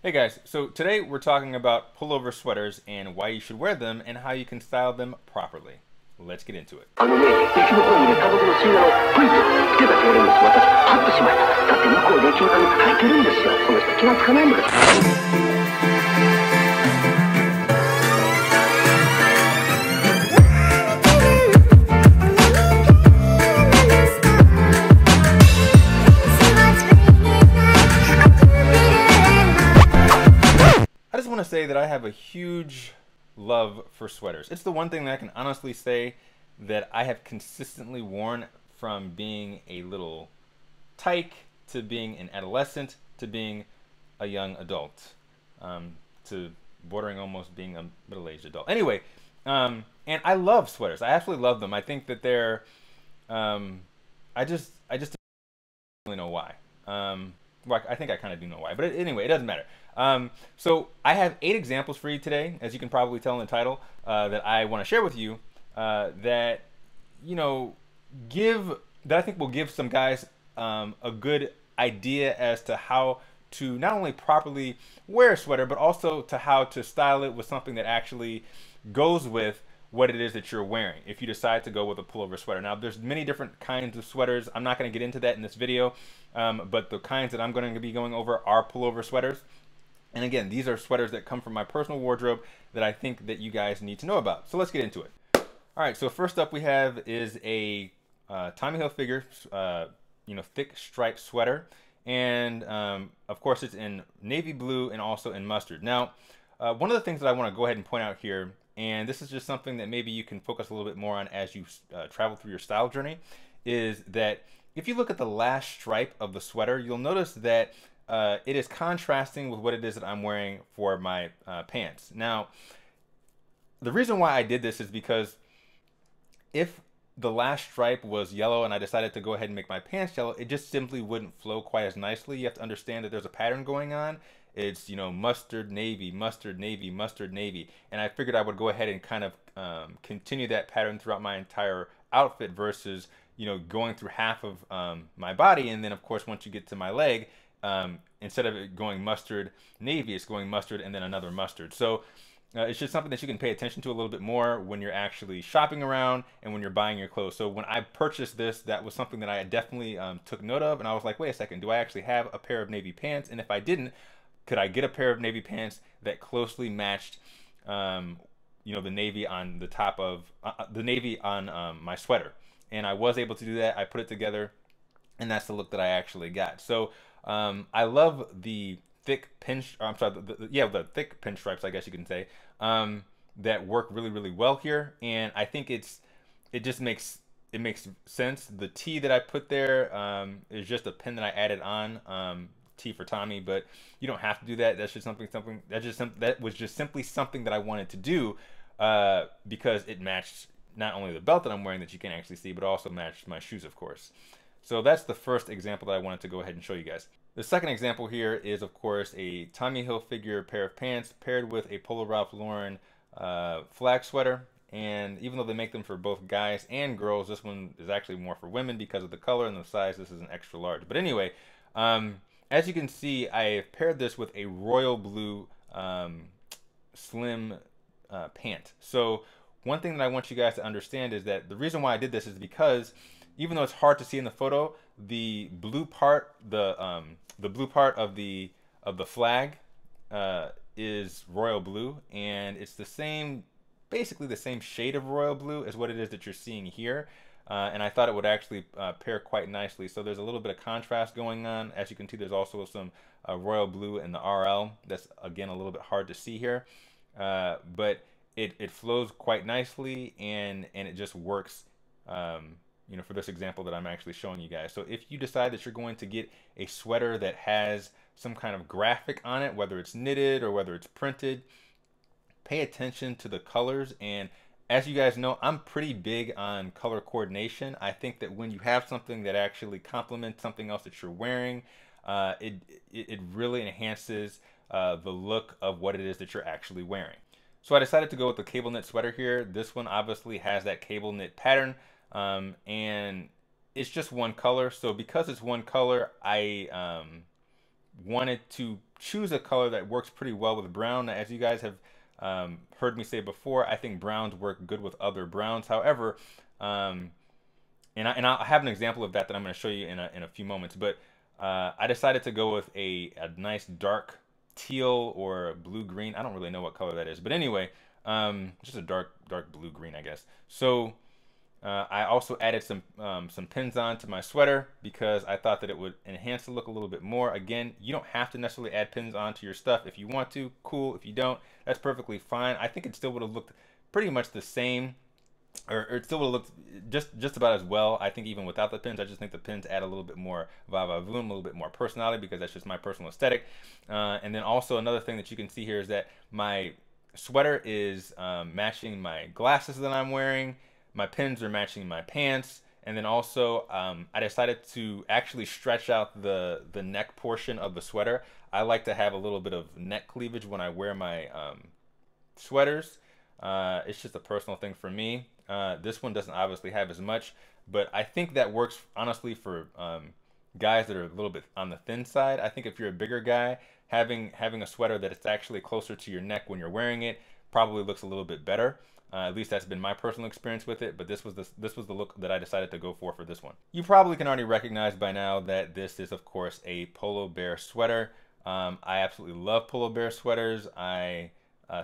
Hey guys, so today we're talking about pullover sweaters and why you should wear them and how you can style them properly. Let's get into it. 駅のホームでタバコの吸い殻をプイッとつけた通りに私ハッとしました。だって向こうで金髪入ってるんですよ。その人気がつかないんです。I just want to say that I have a huge love for sweaters. It's the one thing that I can honestly say that I have consistently worn from being a little tyke to being an adolescent to being a young adult to bordering almost being a middle-aged adult. Anyway, and I love sweaters. I absolutely love them. I think that they're I just don't really know why. Well, I think I kind of do know why, but anyway, it doesn't matter. So I have 8 examples for you today, as you can probably tell in the title, that I want to share with you that you know give that I think will give some guys a good idea as to how to not only properly wear a sweater, but also to how to style it with something that actually goes with what it is that you're wearing if you decide to go with a pullover sweater. Now, there's many different kinds of sweaters. I'm not going to get into that in this video, but the kinds that I'm going to be going over are pullover sweaters. And again, these are sweaters that come from my personal wardrobe that I think that you guys need to know about. So let's get into it. All right, so first up we have is a Tommy Hilfiger, thick striped sweater. And of course it's in navy blue and also in mustard. Now, one of the things that I want to go ahead and point out here, and this is just something that maybe you can focus a little bit more on as you travel through your style journey, is that if you look at the last stripe of the sweater, you'll notice that it is contrasting with what it is that I'm wearing for my pants. Now, the reason why I did this is because if the last stripe was yellow and I decided to go ahead and make my pants yellow, it just simply wouldn't flow quite as nicely. You have to understand that there's a pattern going on. It's, mustard, navy, mustard, navy, mustard, navy. And I figured I would go ahead and kind of continue that pattern throughout my entire outfit versus, going through half of my body. And then, of course, once you get to my leg, instead of it going mustard, navy, it's going mustard and then another mustard. So it's just something that you can pay attention to a little bit more when you're actually shopping around and when you're buying your clothes. So when I purchased this, that was something that I definitely took note of. And I was like, wait a second, do I actually have a pair of navy pants? And if I didn't, could I get a pair of navy pants that closely matched, the navy on the top of the navy on my sweater? And I was able to do that. I put it together, and that's the look that I actually got. So I love the thick the thick pinstripes, I guess you can say, that work really, really well here. And I think it makes sense. The T that I put there is just a pin that I added on. T for Tommy, but you don't have to do that. That's just that was just simply something that I wanted to do because it matched not only the belt that I'm wearing that you can actually see, but also matched my shoes, of course. So that's the first example that I wanted to go ahead and show you guys. The second example here is, of course, a Tommy Hilfiger pair of pants paired with a Polo Ralph Lauren flag sweater. And even though they make them for both guys and girls, this one is actually more for women because of the color and the size. This is an extra large. But anyway, as you can see, I have paired this with a royal blue slim pant. So one thing that I want you guys to understand is that the reason why I did this is because even though it's hard to see in the photo, the blue part, the blue part of the flag is royal blue, and it's basically the same shade of royal blue as what it is that you're seeing here. And I thought it would actually pair quite nicely. So there's a little bit of contrast going on. As you can see, there's also some royal blue in the RL. That's, again, a little bit hard to see here. But it flows quite nicely, and it just works, for this example that I'm actually showing you guys. So if you decide that you're going to get a sweater that has some kind of graphic on it, whether it's knitted or whether it's printed, pay attention to the colors. And as you guys know, I'm pretty big on color coordination. I think that when you have something that actually complements something else that you're wearing, it really enhances the look of what it is that you're actually wearing. So I decided to go with the cable knit sweater here. This one obviously has that cable knit pattern, and it's just one color. So because it's one color, I wanted to choose a color that works pretty well with brown. As you guys have heard me say before, I think browns work good with other browns. However, and I'll have an example of that I'm going to show you in a few moments. But I decided to go with a nice dark teal or blue green. I don't really know what color that is, but anyway, just a dark blue green, I guess. So I also added some pins on to my sweater because I thought that it would enhance the look a little bit more. Again, you don't have to necessarily add pins onto your stuff. If you want to, cool. If you don't, that's perfectly fine. I think it still would have looked pretty much the same, or it still would have looked just about as well. I think even without the pins, I just think the pins add a little bit more va-va-voom, a little bit more personality, because that's just my personal aesthetic. And then also another thing that you can see here is that my sweater is matching my glasses that I'm wearing. My pins are matching my pants, and then also I decided to actually stretch out the neck portion of the sweater. I like to have a little bit of neck cleavage when I wear my sweaters. It's just a personal thing for me. This one doesn't obviously have as much, but I think that works honestly for guys that are a little bit on the thin side. I think if you're a bigger guy, having a sweater that it's actually closer to your neck when you're wearing it probably looks a little bit better. At least that's been my personal experience with it, but this was the look that I decided to go for this one. You probably can already recognize by now that this is, of course, a Polo Bear sweater. I absolutely love Polo Bear sweaters. I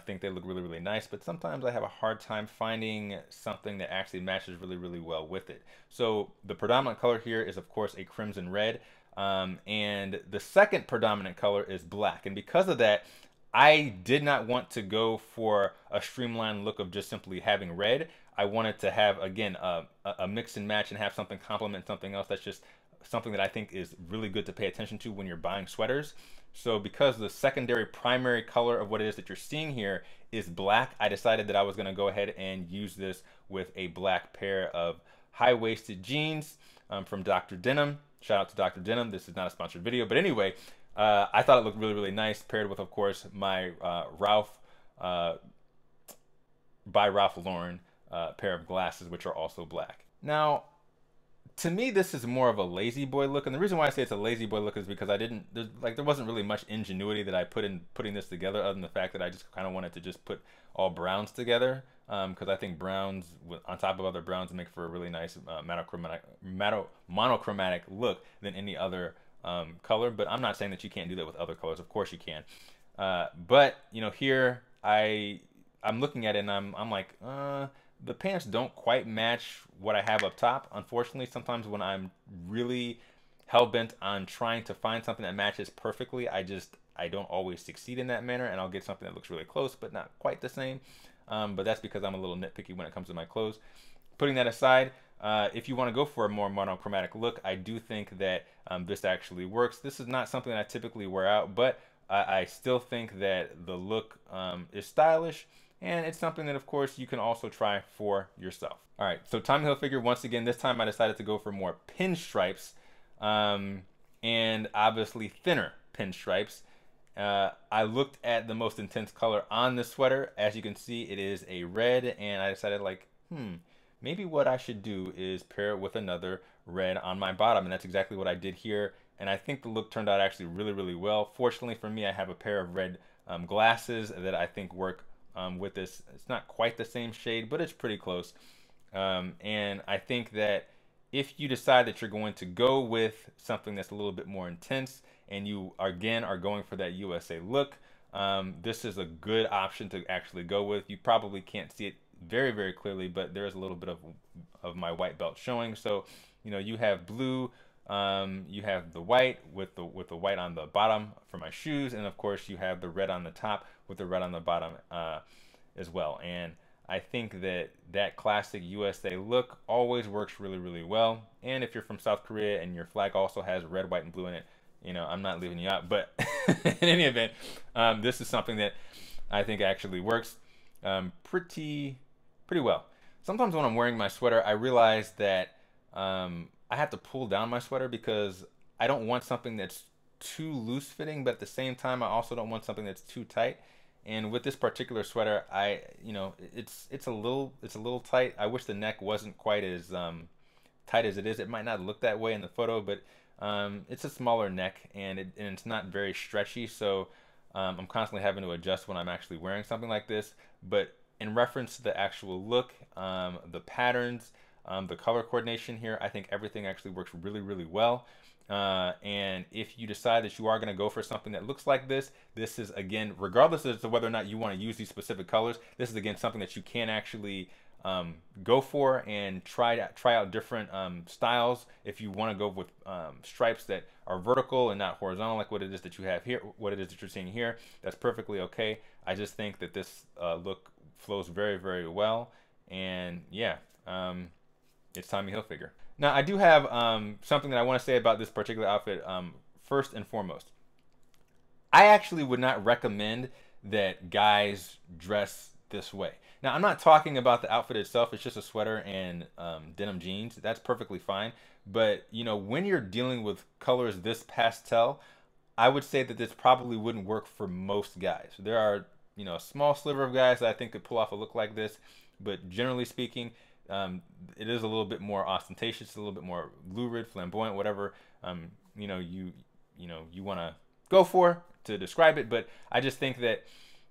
think they look really, really nice, but sometimes I have a hard time finding something that actually matches really, really well with it. So the predominant color here is, of course, a crimson red, and the second predominant color is black. And because of that, I did not want to go for a streamlined look of just simply having red. I wanted to have, again, a mix and match and have something complement something else. That's just something that I think is really good to pay attention to when you're buying sweaters. So because the secondary primary color of what it is that you're seeing here is black, I decided that I was going to go ahead and use this with a black pair of high-waisted jeans from Dr. Denim. Shout out to Dr. Denim. This is not a sponsored video, but anyway, I thought it looked really, really nice, paired with, of course, my Ralph by Ralph Lauren pair of glasses, which are also black. Now, to me, this is more of a lazy boy look, and the reason why I say it's a lazy boy look is because there wasn't really much ingenuity that I put in putting this together, other than the fact that I just kind of wanted to just put all browns together, because I think browns on top of other browns make for a really nice monochromatic look than any other color. But I'm not saying that you can't do that with other colors. Of course you can. But you know, here I'm looking at it and I'm like, the pants don't quite match what I have up top. Unfortunately, sometimes when I'm really hell-bent on trying to find something that matches perfectly, I don't always succeed in that manner, and I'll get something that looks really close but not quite the same. But that's because I'm a little nitpicky when it comes to my clothes. Putting that aside, if you want to go for a more monochromatic look, I do think that this actually works. This is not something that I typically wear out, but I still think that the look is stylish, and it's something that, of course, you can also try for yourself. All right, so Tommy Hilfiger, once again, this time I decided to go for more pinstripes, and obviously thinner pinstripes. I looked at the most intense color on this sweater. As you can see, it is a red, and I decided, like, maybe what I should do is pair it with another red on my bottom, and that's exactly what I did here. And I think the look turned out actually really, really well. Fortunately for me, I have a pair of red glasses that I think work with this. It's not quite the same shade, but it's pretty close. And I think that if you decide that you're going to go with something that's a little bit more intense, and you again are going for that USA look, this is a good option to actually go with. You probably can't see it very, very clearly, but there is a little bit of my white belt showing. So, you know, you have blue, you have the white with the white on the bottom for my shoes, and of course you have the red on the top with the red on the bottom as well. And I think that classic USA look always works really, really well. And if you're from South Korea and your flag also has red, white, and blue in it, you know, I'm not leaving you out. But in any event, this is something that I think actually works pretty well. Sometimes when I'm wearing my sweater, I realize that I have to pull down my sweater because I don't want something that's too loose fitting, but at the same time, I also don't want something that's too tight. And with this particular sweater, it's a little tight. I wish the neck wasn't quite as tight as it is. It might not look that way in the photo, but It's a smaller neck, and it's not very stretchy, so I'm constantly having to adjust when I'm actually wearing something like this. But in reference to the actual look, the patterns, the color coordination here, I think everything actually works really, really well. And if you decide that you are going to go for something that looks like this is, again, regardless as to whether or not you want to use these specific colors, this is, again, something that you can actually go for and try out different styles. If you want to go with stripes that are vertical and not horizontal, like what it is that you have here, what it is that you're seeing here, that's perfectly okay. I just think that this look flows very, very well. And yeah, it's Tommy Hilfiger. Now, I do have something that I want to say about this particular outfit. First and foremost, I actually would not recommend that guys dress this way. Now, I'm not talking about the outfit itself. It's just a sweater and denim jeans. That's perfectly fine. But, you know, when you're dealing with colors this pastel, I would say that this probably wouldn't work for most guys. There are, you know, a small sliver of guys that I think could pull off a look like this. But generally speaking, it is a little bit more ostentatious, a little bit more lurid, flamboyant, whatever you know you want to go for to describe it. But I just think that,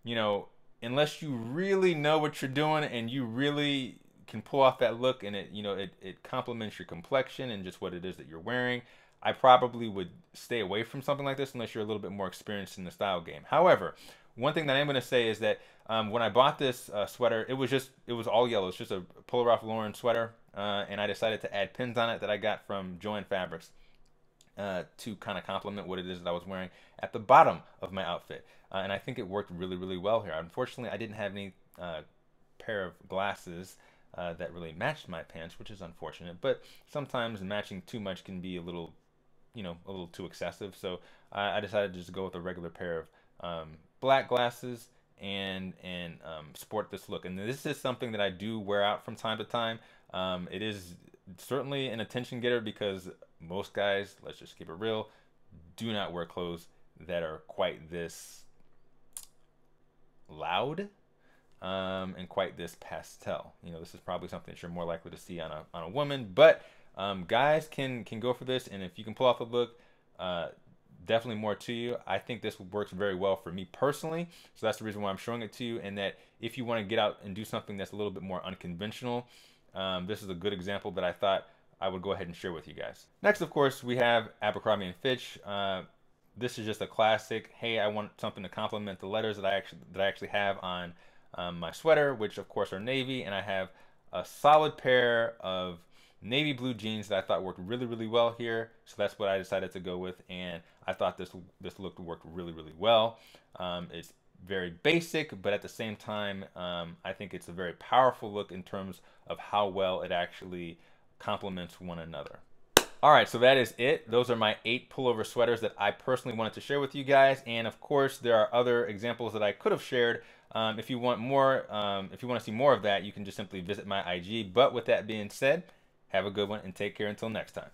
you know, unless you really know what you're doing and you really can pull off that look, and it complements your complexion and just what it is that you're wearing, I probably would stay away from something like this unless you're a little bit more experienced in the style game. However, one thing that I'm going to say is that when I bought this sweater, it was all yellow. It's just a Polo Ralph Lauren sweater, and I decided to add pins on it that I got from Joann Fabrics to kind of complement what it is that I was wearing at the bottom of my outfit. And I think it worked really, really well here. Unfortunately, I didn't have any pair of glasses that really matched my pants, which is unfortunate. But sometimes matching too much can be a little, a little too excessive. So I decided to just go with a regular pair of black glasses and sport this look. And this is something that I do wear out from time to time. It is certainly an attention getter because most guys, let's just keep it real, do not wear clothes that are quite this loud and quite this pastel. This is probably something that you're more likely to see on a woman, but guys can go for this, and if you can pull off a look, definitely more to you. I think this works very well for me personally, so that's the reason why I'm showing it to you. And that if you want to get out and do something that's a little bit more unconventional, this is a good example that I thought I would go ahead and share with you guys. Next, of course, we have Abercrombie Fitch. This is just a classic. Hey, I want something to complement the letters that I actually have on my sweater, which of course are navy, and I have a solid pair of navy blue jeans that I thought worked really, really well here. So that's what I decided to go with, and I thought this look worked really, really well. It's very basic, but at the same time, I think it's a very powerful look in terms of how well it actually complements one another. All right, so that is it. Those are my 8 pullover sweaters that I personally wanted to share with you guys. And of course, there are other examples that I could have shared. If you want more, if you want to see more of that, you can just simply visit my IG. But with that being said, have a good one and take care until next time.